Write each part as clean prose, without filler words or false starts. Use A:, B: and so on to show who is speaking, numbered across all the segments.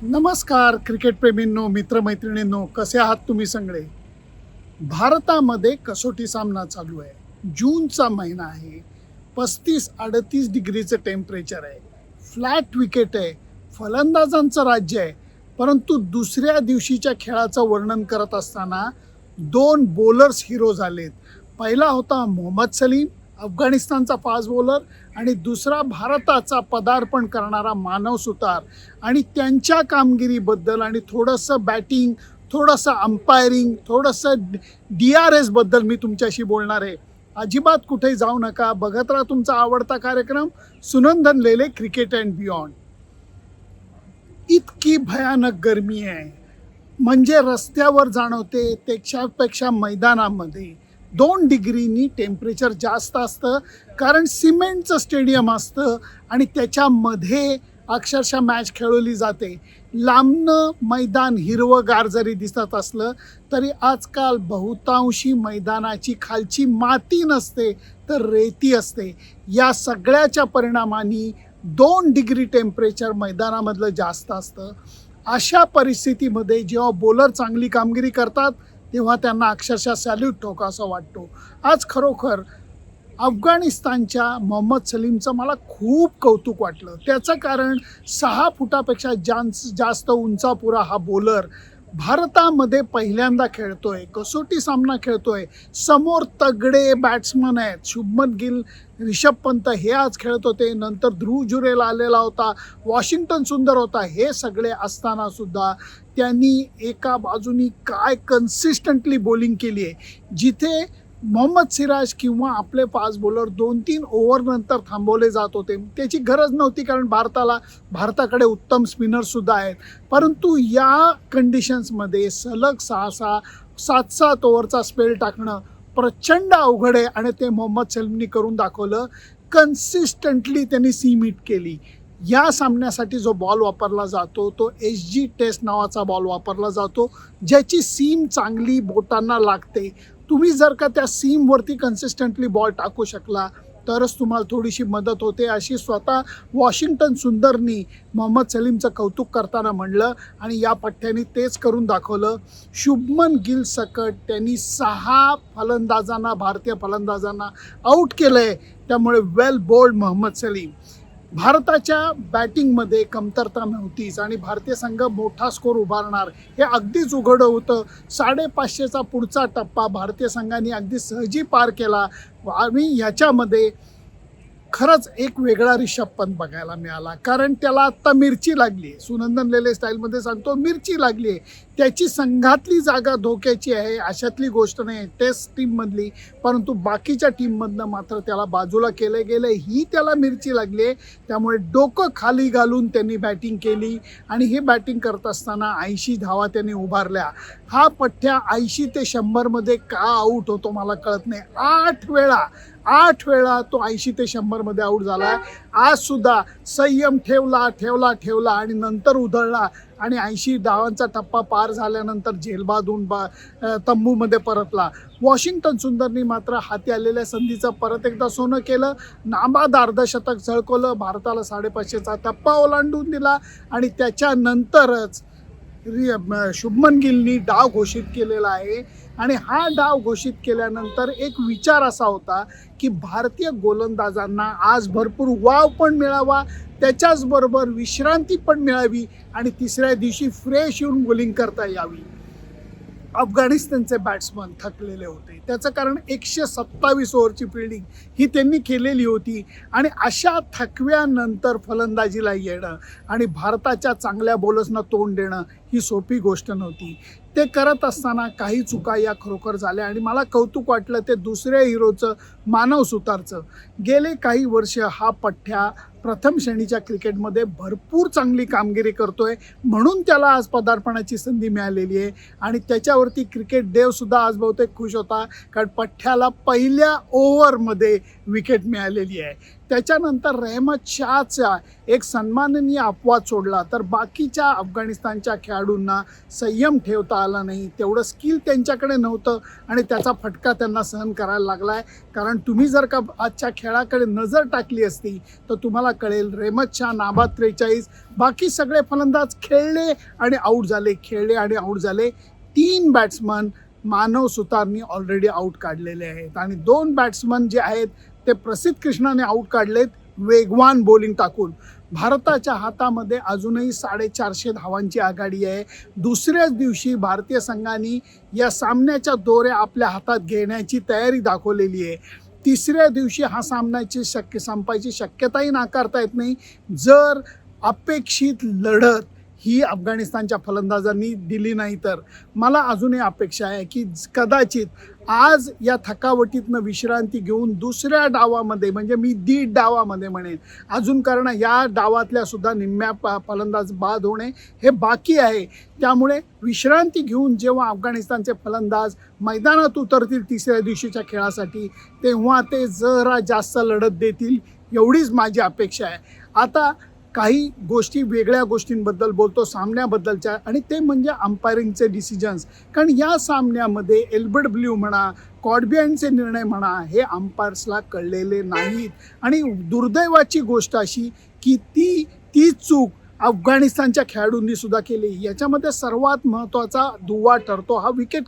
A: नमस्कार क्रिकेटप्रेमींनो, मित्रमैत्रिणींनो, कसे आहात तुम्ही सगळे? भारतामध्ये कसोटी सामना चालू आहे. जूनचा महिना आहे. 35-38 डिग्रीचं टेम्परेचर आहे. फ्लॅट विकेट आहे. फलंदाजांचं राज्य आहे. परंतु दुसऱ्या दिवशीच्या खेळाचं वर्णन करत असताना दोन बॉलर्स हिरो झालेत. पहिला होता मोहम्मद सलीम, अफगाणिस्तानचा फास्ट बॉलर, आणि दुसरा भारताचा पदार्पण करणारा मानव सुतार. आणि त्यांच्या कामगिरीबद्दल आणि थोडंसं बॅटिंग, थोडंसं अंपायरिंग, थोडंसं DRS बद्दल मी तुमच्याशी बोलणार आहे. अजिबात कुठे जाऊ नका, बघत राहा तुमचा आवडता कार्यक्रम सुनंदन लेले क्रिकेट अँड बियॉन्ड. इतकी भयानक गरमी आहे, म्हणजे रस्त्यावर जाणवते, त्याच्यापेक्षा मैदानामध्ये 2 डिग्रीनी टेम्परेचर जास्त असतं. कारण सिमेंटचं स्टेडियम असतं आणि त्याच्यामध्ये अक्षरशः मॅच खेळवली जाते. लांबनं मैदान हिरवंगार जरी दिसत असलं तरी आजकाल बहुतांशी मैदानाची खालची माती नसते तर रेती असते. या सगळ्याच्या परिणामाने 2 डिग्री टेम्परेचर मैदानामधलं जास्त असतं. अशा परिस्थितीमध्ये जेव्हा बॉलर चांगली कामगिरी करतात तेव्हा त्यांना अक्षरशः सॅल्यूट ठोका असं वाटतो. आज खरोखर अफगाणिस्तानच्या मोहम्मद सलीमचं मला खूप कौतुक वाटलं. त्याचं कारण 6 फुटापेक्षा जास्त उंचापुरा हा बॉलर भारतामध्ये पहिल्यांदा खेळतोय, कसोटी सामना खेळतोय. समोर तगडे बॅट्समन आहेत, शुभमन गिल, रिषभ पंत हे आज खेळत होते. नंतर ध्रुव जुरेल आलेला होता, वॉशिंग्टन सुंदर होता. हे सगळे असताना सुद्धा त्यांनी एका बाजूनी काय कन्सिस्टंटली बॉलिंग केली आहे. जिथे मोहम्मद सिराज किंवा आपले फास्ट बॉलर 2-3 ओव्हरनंतर थांबवले जात होते, त्याची गरज नव्हती, कारण भारताकडे उत्तम स्पिनरसुद्धा आहेत. परंतु या कंडिशन्समध्ये सलग 6-6, 7-7 ओव्हरचा स्पेल टाकणं प्रचंड अवघड आहे आणि ते मोहम्मद सलीमनी करून दाखवलं. कन्सिस्टंटली त्यांनी सीम हिट केली. या सामन्यासाठी जो बॉल वापरला जातो तो SG टेस्ट नावाचा बॉल वापरला जातो, ज्याची सीम चांगली बोटांना लागते. तुम्ही जर का त्या सीमवरती कन्सिस्टंटली बॉल टाकू शकला तरच तुम्हाला थोडीशी मदत होते, अशी स्वतः वॉशिंग्टन सुंदरनी मोहम्मद सलीमचं कौतुक करताना म्हणलं आणि या पठ्ठ्याने तेच करून दाखवलं. शुभमन गिल सकट त्यांनी 6 फलंदाजांना, भारतीय फलंदाजांना आऊट केलं आहे. त्यामुळे वेल बोल्ड मोहम्मद सलीम. भारताच्या बॅटिंगमध्ये कमतरता नव्हतीच आणि भारतीय संघ मोठा स्कोर उभारणार हे अगदीच उघड होतं. 550चा पुढचा टप्पा भारतीय संघाने अगदी सहजी पार केला आणि ह्याच्यामध्ये खरंच एक वेगळा रिषभ पंत बघायला मिळाला. कारण त्याला आत्ता मिरची लागली आहे. सुनंदन लेले स्टाईलमध्ये सांगतो, मिरची लागली आहे. त्याची संघातली जागा धोक्याची आहे अशातली गोष्ट नाही टेस्ट टीममधली, परंतु बाकीच्या टीममधनं मात्र त्याला बाजूला केलं गेलं, ही त्याला मिरची लागली आहे. त्यामुळे डोकं खाली घालून त्यांनी बॅटिंग केली आणि हे बॅटिंग करत असताना 80 धावा त्यांनी उभारल्या. हा पठ्ठ्या 80 ते 100मध्ये का आऊट होतो मला कळत नाही. 8 वेळा तो 80 ते 100मध्ये आऊट झाला. आज सुद्धा संयम ठेवला आणि नंतर उधळला आणि 80 धावांचा टप्पा पार झाल्यानंतर झेलबादून तंबूमध्ये परतला. वॉशिंग्टन सुंदरनी मात्र हाती आलेल्या संधीचं परत एकदा सोनं केलं. नाबाद अर्धशतक झळकवलं, भारताला 550चा टप्पा ओलांडून दिला आणि त्याच्यानंतरच शुभमन गिलनी डाव घोषित केलेला आहे. आणि हा डाव घोषित केल्यानंतर एक विचार असा होता की भारतीय गोलंदाजांना आज भरपूर वाव पण मिळावा, त्याच्याचबरोबर विश्रांती पण मिळावी आणि तिसऱ्या दिवशी फ्रेश येऊन बॉलिंग करता यावी. अफगाणिस्तानचे बॅट्समन थकलेले होते. त्याचं कारण 127 ओव्हरची फिल्डिंग ही त्यांनी केलेली होती आणि अशा थकव्यानंतर फलंदाजीला येणं आणि भारताच्या चांगल्या बॉलर्सना तोंड देणं ही सोपी गोष्ट नव्हती. ते करत असताना काही चुका या खरोखर झाल्या आणि मला कौतुक वाटलं ते दुसऱ्या हिरोचं, मानव सुतारचं. गेले काही वर्ष हा पठ्ठ्या प्रथम श्रेणीच्या क्रिकेटमध्ये भरपूर चांगली कामगिरी करतोय, म्हणून त्याला आज पदार्पणाची संधी मिळालेली आहे. आणि त्याच्यावरती क्रिकेट देवसुद्धा आज बहुतेक खुश होता, कारण पठ्ठ्याला पहिल्या ओव्हरमध्ये विकेट मिळालेली आहे. त्याच्यानंतर रहमत शाहचा एक सन्माननीय अपवाद सोडला तर बाकीच्या अफगाणिस्तानच्या खेळाडूंना संयम ठेवता आला नाही, तेवढं स्किल त्यांच्याकडे नव्हतं आणि त्याचा फटका त्यांना सहन करायला लागला आहे. कारण तुम्ही जर का आजच्या खेळाकडे नजर टाकली असती तर तुम्हाला कळेल रहमत शाह नाबाद 43, बाकी सगळे फलंदाज खेळले आणि आऊट झाले, खेळले आणि आऊट झाले. 3 बॅट्समन मानव सुतारनी ऑलरेडी आऊट काढलेले आहेत आणि 2 बॅट्समन जे आहेत ते प्रसिद्ध कृष्णाने आऊट काढलेत वेगवान बॉलिंग टाकून. भारताच्या हातामध्ये अजूनही 450 धावांची आघाडी आहे. दुसऱ्याच दिवशी भारतीय संघाने या सामन्याच्या दोऱ्या आपल्या हातात घेण्याची तयारी दाखवलेली आहे. तिसऱ्या दिवशी हा सामन्याची संपायची शक्यताही नाकारता येत नाही जर अपेक्षित लढत ही अफगाणिस्तानच्या फलंदाजांनी दिली नाही तर. मला अजूनही अपेक्षा आहे की कदाचित आज या थकावटीतनं विश्रांती घेऊन दुसऱ्या डावामध्ये, म्हणजे मी दीड डावामध्ये म्हणेन अजून, कारण या डावातल्या सुद्धा निम्म्या फलंदाज बाद होणे हे बाकी आहे. त्यामुळे विश्रांती घेऊन जेव्हा अफगाणिस्तानचे फलंदाज मैदानात उतरतील तिसऱ्या दिवशीच्या खेळासाठी तेव्हा ते जरा जास्त लढत देतील एवढीच माझी अपेक्षा आहे. आता काही गोष्टी, वेगळ्या गोष्टींबद्दल बोलतो सामन्याबद्दलच्या, आणि ते म्हणजे अंपायरिंगचे डिसिजन्स. कारण या सामन्यामध्ये एल्बर्ट म्हणा, कॉडबियनचे निर्णय म्हणा, हे अंपायर्सला कळलेले नाहीत. आणि दुर्दैवाची गोष्ट अशी की ती चूक अफगाणिस्तानच्या खेळाडूंनी सुद्धा केली. याच्यामध्ये सर्वात महत्त्वाचा दुवा ठरतो हा विकेट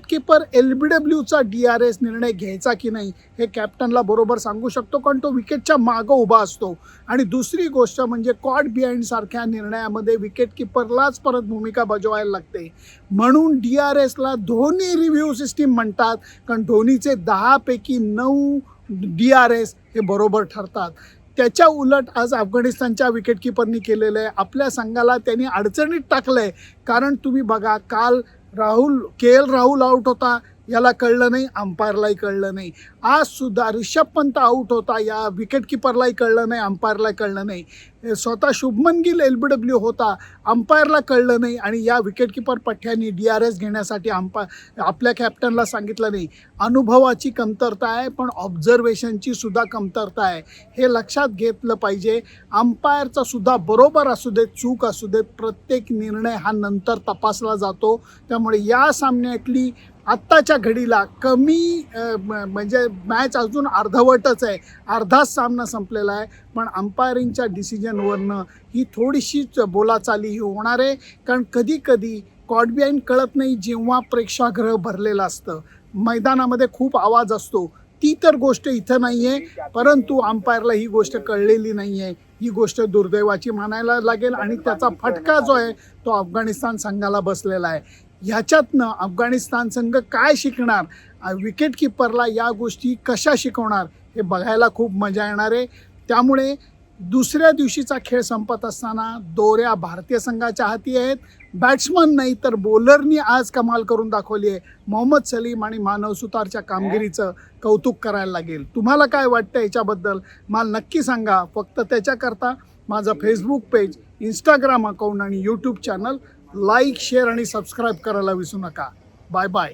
A: किपर LBWचा DRS निर्णय घ्यायचा की नाही हे कॅप्टनला बरोबर सांगू शकतो, कारण तो विकेटच्या मागं उभा असतो. आणि दुसरी गोष्ट म्हणजे कॉट बिहाइंड सारख्या निर्णयामध्ये विकेट किपरलाच परत भूमिका बजावायला लागते. म्हणून DRSला धोनी रिव्ह्यू सिस्टीम म्हणतात, कारण धोनीचे 10 पैकी 9 DRS हे बरोबर ठरतात. त्याच्या उलट आज अफगाणिस्तानच्या विकेटकीपरनी केलेलं आहे. आपल्या संघाला त्यांनी अडचणीत टाकलं आहे. कारण तुम्ही बघा, काल KL राहुल आऊट होता, याला कळलं नाही, अंपायरलाही कळलं नाही. आज सुद्धा रिषभ पंत आऊट होता, या विकेटकीपरलाही कळलं नाही, अंपायरला कळलं नाही. स्वतः शुभमन गिल LBW होता, अंपायरला कळलं नाही आणि या विकेटकीपर पठ्यानी DRS घेण्यासाठी आपल्या कॅप्टनला सांगितलं नाही. अनुभवाची कमतरता आहे, पण ऑब्झर्वेशनची सुद्धा कमतरता आहे, हे लक्षात घेतलं पाहिजे. अंपायरचा सुद्धा बरोबर असू देत, चूक असू देत, प्रत्येक निर्णय हा नंतर तपासला जातो. त्यामुळे या सामन्यातली आत्ताच्या घडीला कमी म्हणजे मॅच अजून अर्धवटच आहे, अर्धाच सामना संपलेला आहे, पण अंपायरिंगच्या डिसिजनवरनं ही थोडीशीच बोलाचाली होणार आहे. कारण कधी कॉट बिहाइंड कळत नाही जेव्हा प्रेक्षागृह भरलेलं असतं, मैदानामध्ये खूप आवाज असतो. ती तर गोष्ट इथं नाही आहे, परंतु अंपायरला ही गोष्ट कळलेली नाही आहे. ही गोष्ट दुर्दैवाची मानायला लागेल आणि त्याचा फटका जो आहे तो अफगाणिस्तान संघाला बसलेला आहे. ह्याच्यातनं अफगाणिस्तान संघ काय शिकणार, विकेटकीपरला या गोष्टी कशा शिकवणार हे बघायला खूप मजा येणार आहे. त्यामुळे दुसऱ्या दिवशीचा खेळ संपत असताना दोऱ्या भारतीय संघाच्या हाती आहेत. बॅट्समन नाही तर बॉलरनी आज कमाल करून दाखवली आहे. मोहम्मद सलीम आणि मानव सुतारच्या कामगिरीचं कौतुक करायला लागेल. तुम्हाला काय वाटतं याच्याबद्दल मला नक्की सांगा. फक्त त्याच्याकरता माझं फेसबुक पेज, इंस्टाग्राम अकाउंट आणि यूट्यूब चॅनल लाईक, शेअर आणि सबस्क्राईब करायला विसरू नका. Bye bye.